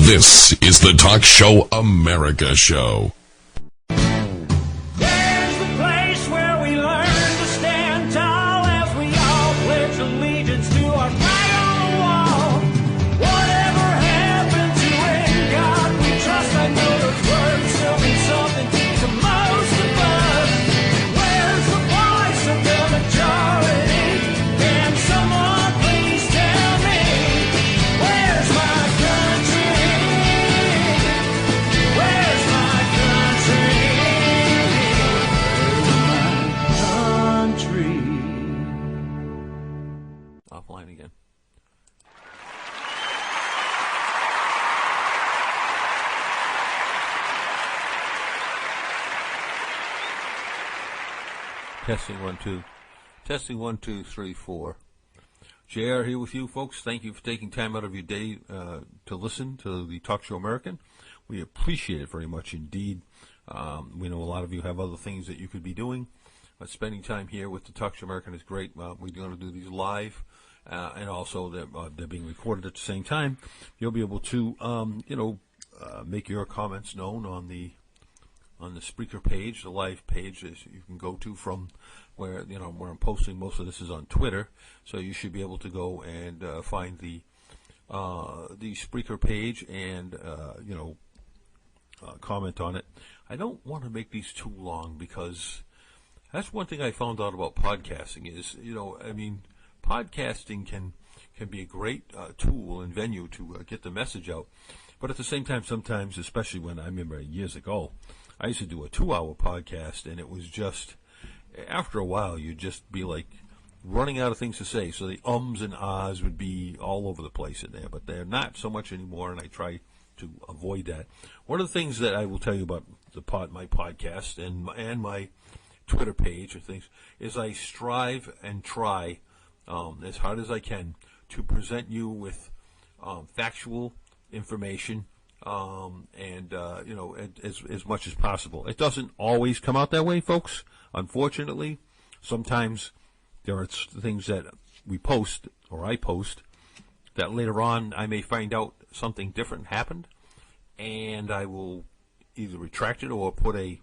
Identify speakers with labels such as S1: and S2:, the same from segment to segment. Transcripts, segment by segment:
S1: This is the Talk Show America Show.
S2: There's the place where we learn to stand tall as we all pledge allegiance to our flag on the wall. Whatever happened to in God we trust, I know those words still mean something to most of us. Where's the voice of the majority? Can someone please tell me? Where's my country? Where's my country? Country.
S3: Offline again. Testing 1 2. Testing 1 2 3 4. JR here with you, folks. Thank you for taking time out of your day to listen to the Talk Show American. We appreciate it very much indeed. We know a lot of you have other things that you could be doing, but spending time here with the Talk Show American is great. We're going to do these live, and also they're being recorded at the same time. You'll be able to, make your comments known on the Spreaker page, the live page that you can go to from where I'm posting. Most of this is on Twitter, so you should be able to go and find the Spreaker page and comment on it. I don't want to make these too long because that's one thing I found out about podcasting is, podcasting can be a great tool and venue to get the message out. But at the same time, sometimes, especially when I remember years ago, I used to do a 2-hour podcast, and it was just, after a while, you'd just be like running out of things to say. So the ums and ahs would be all over the place in there, but they're not so much anymore, and I try to avoid that. One of the things that I will tell you about my podcast and my Twitter page and things is I strive and try as hard as I can to present you with factual information as much as possible. It doesn't always come out that way, folks. Unfortunately, sometimes there are things that we post or I post that later on I may find out something different happened, and I will either retract it or put a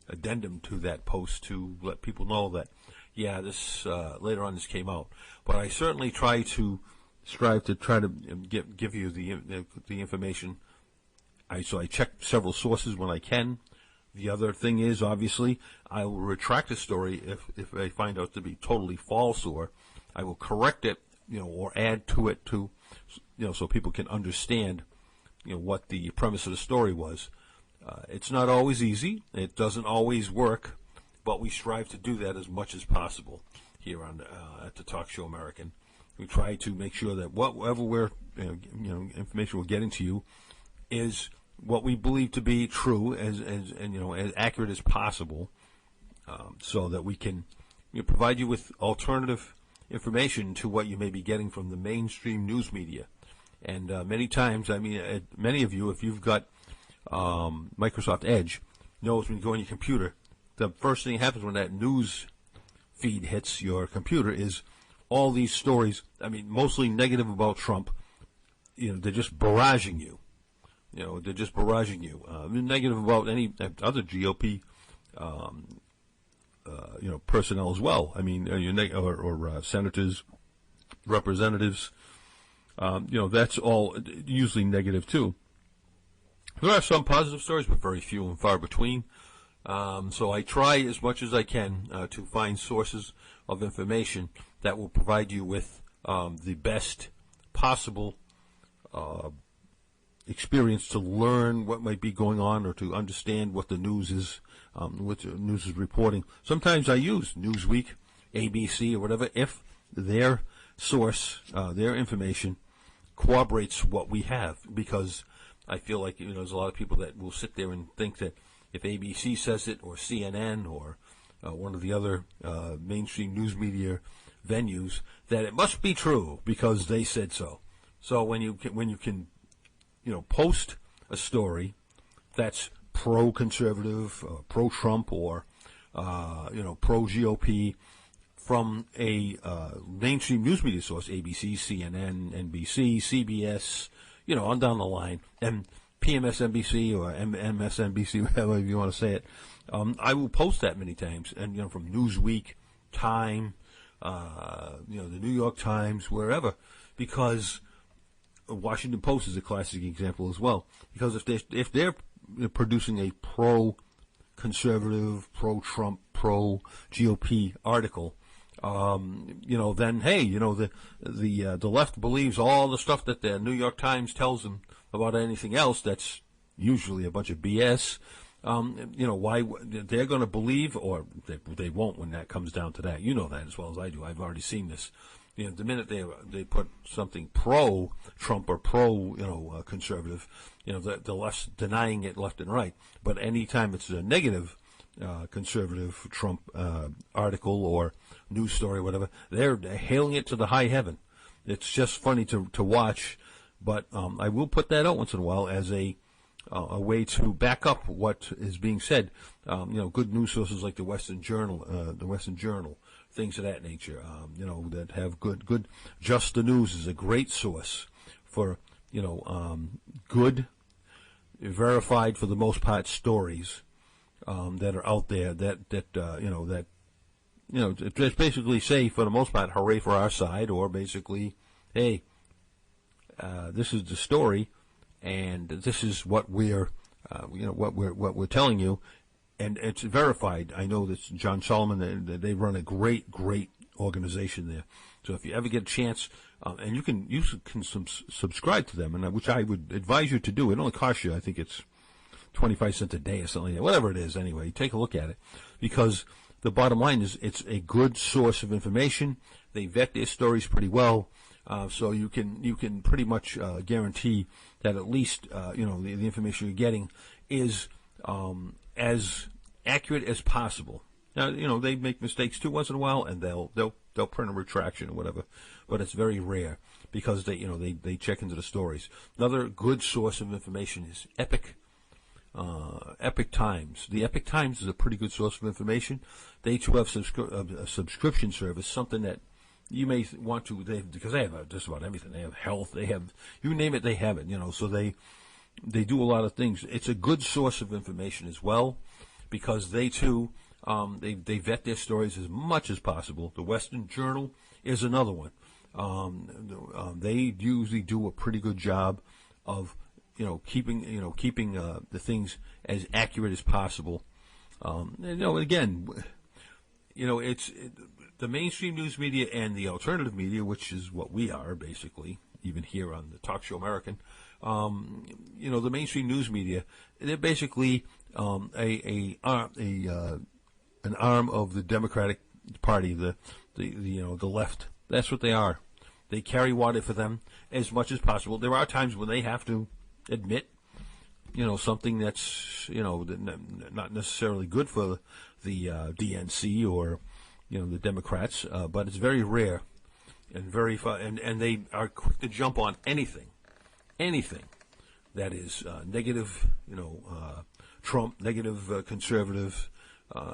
S3: addendum to that post to let people know that, this later on this came out. But I certainly strive to try to give you the information. So I check several sources when I can. The other thing is, obviously, I will retract a story if I find out to be totally false, or I will correct it, or add to it so people can understand, what the premise of the story was. It's not always easy. It doesn't always work, but we strive to do that as much as possible here on at the Talk Show American. We try to make sure that whatever information we're getting to you is what we believe to be true as accurate as possible, so that we can provide you with alternative information to what you may be getting from the mainstream news media. And many times, many of you, if you've got Microsoft Edge, knows when you go on your computer, the first thing that happens when that news feed hits your computer is all these stories, mostly negative about Trump. They're just barraging you. Negative about any other GOP, personnel as well. Or senators, representatives. That's all usually negative too. There are some positive stories, but very few and far between. So I try as much as I can to find sources of information that will provide you with the best possible experience to learn what might be going on or to understand what the news is, reporting. Sometimes I use Newsweek, ABC, or whatever, if their source, their information corroborates what we have, because I feel like there's a lot of people that will sit there and think that if ABC says it, or CNN, or one of the other mainstream news media venues, that it must be true because they said so. So when you can post a story that's pro-conservative, pro-Trump, or pro-GOP from a mainstream news media source, ABC, CNN, NBC, CBS, on down the line, and PMSNBC or MSNBC, however you want to say it, I will post that many times, and from Newsweek, Time, the New York Times, wherever, because Washington Post is a classic example as well. Because if they're producing a pro-conservative, pro-Trump, pro-GOP article, then hey, the left believes all the stuff that the New York Times tells them about anything else. That's usually a bunch of BS. Why they're going to believe, or they won't when that comes down to that. You know that as well as I do. I've already seen this. The minute they put something pro-Trump or pro-conservative, the left's denying it left and right. But anytime it's a negative conservative Trump article or news story or whatever, they're hailing it to the high heaven. It's just funny to watch, but I will put that out once in a while as a way to back up what is being said. Good news sources like the Western Journal, things of that nature, that have good. Just the News is a great source for, good, verified for the most part stories that are out there that just basically say for the most part, hooray for our side, or basically, hey, this is the story, and this is what we're telling you, and it's verified. I know that John Solomon, they run a great organization there. So if you ever get a chance, and you can subscribe to them, and which I would advise you to do. It only costs you, I think it's 25 cents a day or something like that. Whatever it is, anyway, take a look at it, because the bottom line is it's a good source of information. They vet their stories pretty well, so you can pretty much guarantee that at least the information you're getting is as accurate as possible. Now, they make mistakes too once in a while, and they'll print a retraction or whatever, but it's very rare because they check into the stories. Another good source of information is Epic Times. The Epic Times is a pretty good source of information. They too have a subscription service, something that you may want to, because they have just about everything. They have health, they have, you name it, they have it, so they do a lot of things. It's a good source of information as well, because they too, they vet their stories as much as possible. The Western Journal is another one. They usually do a pretty good job of, keeping the things as accurate as possible. Again, it's the mainstream news media and the alternative media, which is what we are basically, even here on the Talk Show American. The mainstream news media, they're basically an arm of the Democratic Party, the left. That's what they are. They carry water for them as much as possible. There are times when they have to admit, something that's, not necessarily good for the DNC or, the Democrats, but it's very rare and very and they are quick to jump on anything that is negative, Trump, negative conservative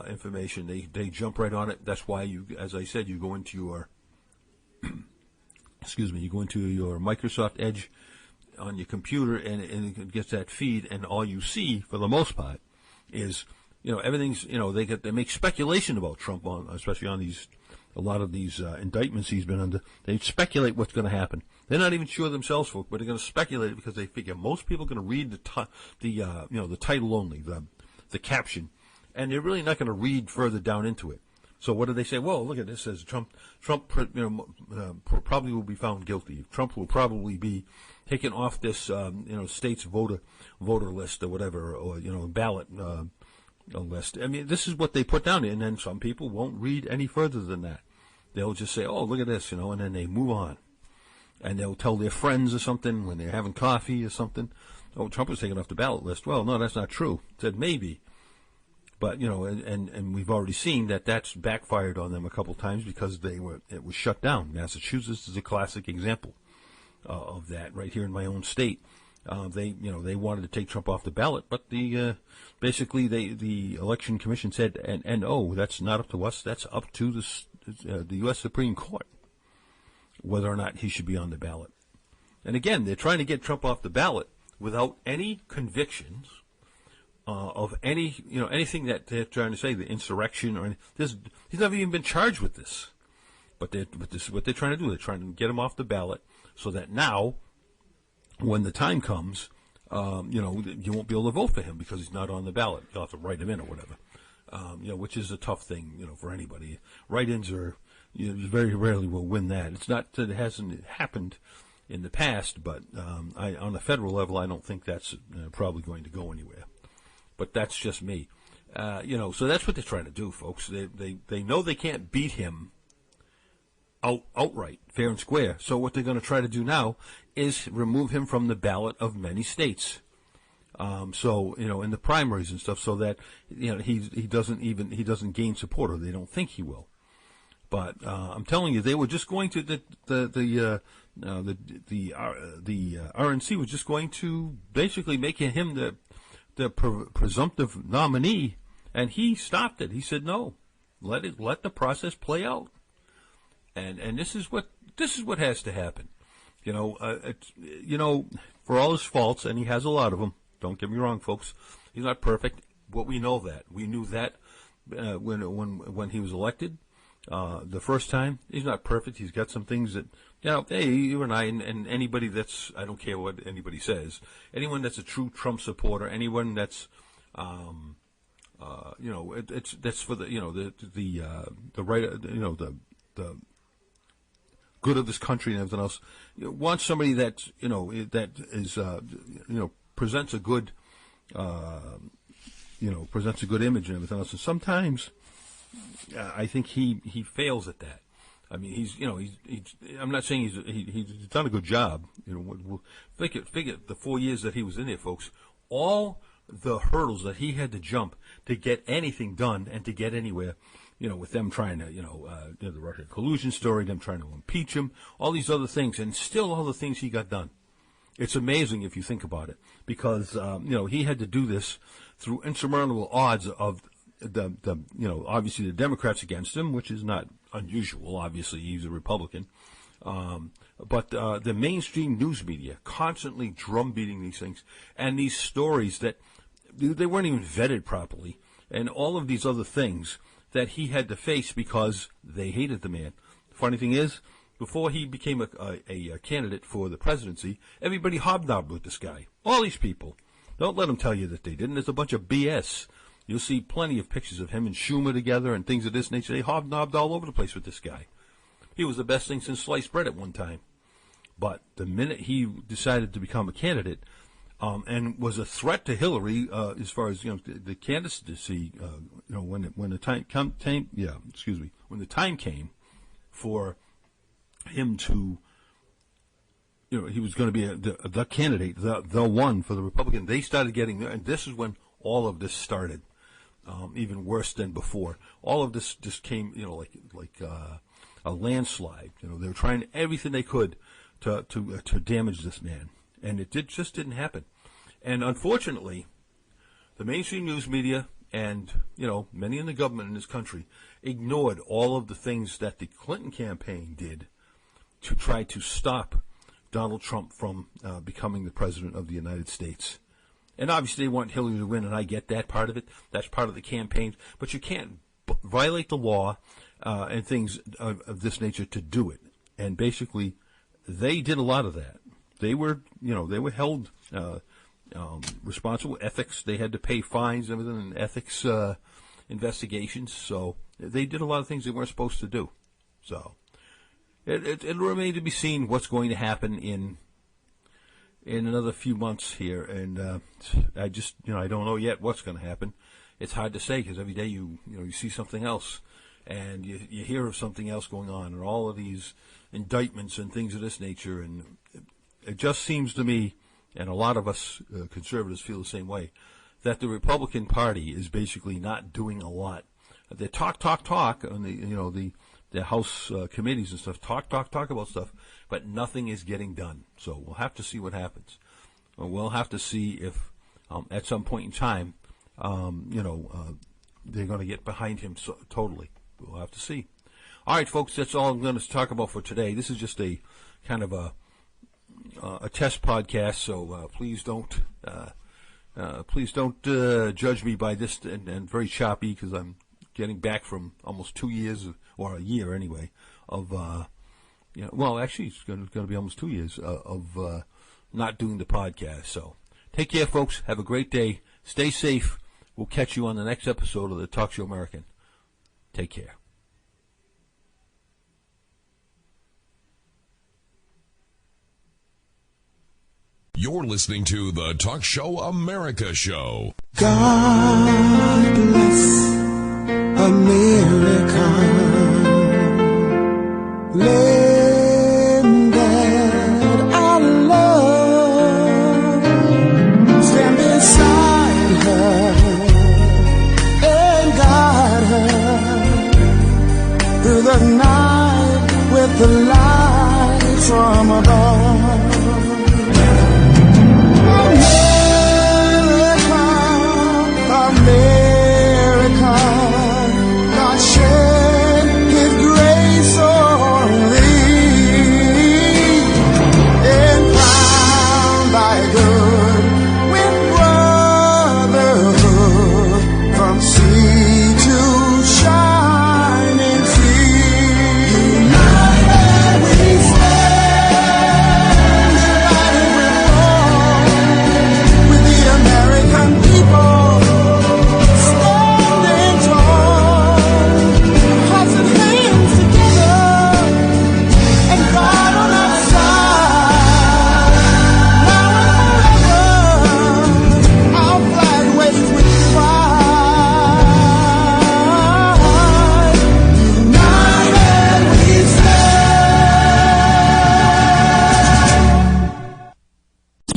S3: information. They jump right on it. That's why as I said, you go into your you go into your Microsoft Edge on your computer, and it gets that feed, and all you see for the most part is everything's they make speculation about Trump, especially on a lot of these indictments he's been under. They speculate what's going to happen. They're not even sure themselves, folks, but they're going to speculate it because they figure most people are going to read the title only, the caption, and they're really not going to read further down into it. So what do they say? Well, look at this. It says Trump probably will be found guilty. Trump will probably be taken off this state's voter list or whatever, or ballot list. I mean, this is what they put down, and then some people won't read any further than that. They'll just say, "Oh, look at this," and then they move on, and they'll tell their friends or something when they're having coffee or something. "Oh, Trump was taken off the ballot list." Well, no, that's not true. Said maybe. But, and we've already seen that that's backfired on them a couple times because it was shut down. Massachusetts is a classic example of that right here in my own state. They wanted to take Trump off the ballot, but basically the election commission said, and that's not up to us. That's up to the U.S. Supreme Court, whether or not he should be on the ballot. And again, they're trying to get Trump off the ballot without any convictions of anything that they're trying to say, the insurrection or this. He's never even been charged with this. But this is what they're trying to do. They're trying to get him off the ballot so that now, when the time comes, you won't be able to vote for him because he's not on the ballot. You'll have to write him in or whatever. Which is a tough thing, for anybody. Write-ins are, very rarely will win that. It's not that it hasn't happened in the past, but on a federal level, I don't think that's probably going to go anywhere. But that's just me. So that's what they're trying to do, folks. They know they can't beat him outright, fair and square. So what they're going to try to do now is remove him from the ballot of many states. In the primaries and stuff, so that he doesn't gain support, or they don't think he will. But I'm telling you, they were just going to the RNC was just going to basically make him the presumptive nominee, and he stopped it. He said no, let the process play out. And this is what has to happen. For all his faults, and he has a lot of them. Don't get me wrong, folks. He's not perfect. But we know that. We knew that when he was elected the first time. He's not perfect. He's got some things that, hey, you and I and anybody I don't care what anybody says. Anyone that's a true Trump supporter, anyone that's, that's for the right, the good of this country and everything else. Wants somebody that that is presents a good image and everything else. And sometimes I think he fails at that. I mean, he's I'm not saying he's done a good job. Figure the 4 years that he was in there, folks. All the hurdles that he had to jump to get anything done and to get anywhere. With them trying to, the Russia collusion story, them trying to impeach him, all these other things, and still all the things he got done. It's amazing if you think about it, because he had to do this through insurmountable odds of the obviously the Democrats against him, which is not unusual. Obviously, he's a Republican, but the mainstream news media constantly drumbeating these things and these stories that they weren't even vetted properly, and all of these other things that he had to face because they hated the man. The funny thing is, before he became a candidate for the presidency, everybody hobnobbed with this guy. All these people. Don't let them tell you that they didn't. There's a bunch of BS. You'll see plenty of pictures of him and Schumer together and things of this nature. They hobnobbed all over the place with this guy. He was the best thing since sliced bread at one time. But the minute he decided to become a candidate, and was a threat to Hillary as far as the candidacy. When the time came for him to, he was going to be the candidate, the one for the Republican. They started getting there, and this is when all of this started. Even worse than before. All of this just came, like a landslide. They were trying everything they could to damage this man, and it just didn't happen. And unfortunately, the mainstream news media and, many in the government in this country ignored all of the things that the Clinton campaign did to try to stop Donald Trump from becoming the president of the United States. And obviously they want Hillary to win, and I get that part of it. That's part of the campaign. But you can't violate the law and things of this nature to do it. And basically, they did a lot of that. They were held responsible. Ethics, they had to pay fines and everything, and ethics investigations. So they did a lot of things they weren't supposed to do. So it'll remain to be seen what's going to happen in another few months here. And I just, I don't know yet what's going to happen. It's hard to say because every day you see something else, and you hear of something else going on, and all of these indictments and things of this nature. And it just seems to me, and a lot of us conservatives feel the same way, that the Republican Party is basically not doing a lot. They talk on the House committees and stuff, talk about stuff, but nothing is getting done. So we'll have to see what happens. We'll have to see if at some point in time, they're going to get behind him totally. We'll have to see. All right, folks, that's all I'm going to talk about for today. This is just a kind of a a test podcast, so please don't judge me by this, and very choppy, because I'm getting back from almost 2 years, or a year anyway, of well, actually it's going to be almost 2 years of not doing the podcast. So take care, folks. Have a great day. Stay safe. We'll catch you on the next episode of the Talk Show American. Take care.
S1: You're listening to the Talk Show America Show.
S4: God bless America. Land that I love. Stand beside her and guide her through the night with the light from above. America, God shed His grace on thee, and crown thy good with brotherhood from sea to shining sea. United we stand, united with the American people.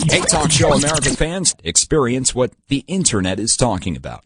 S5: Hey, Talk Show America fans, experience what the internet is talking about.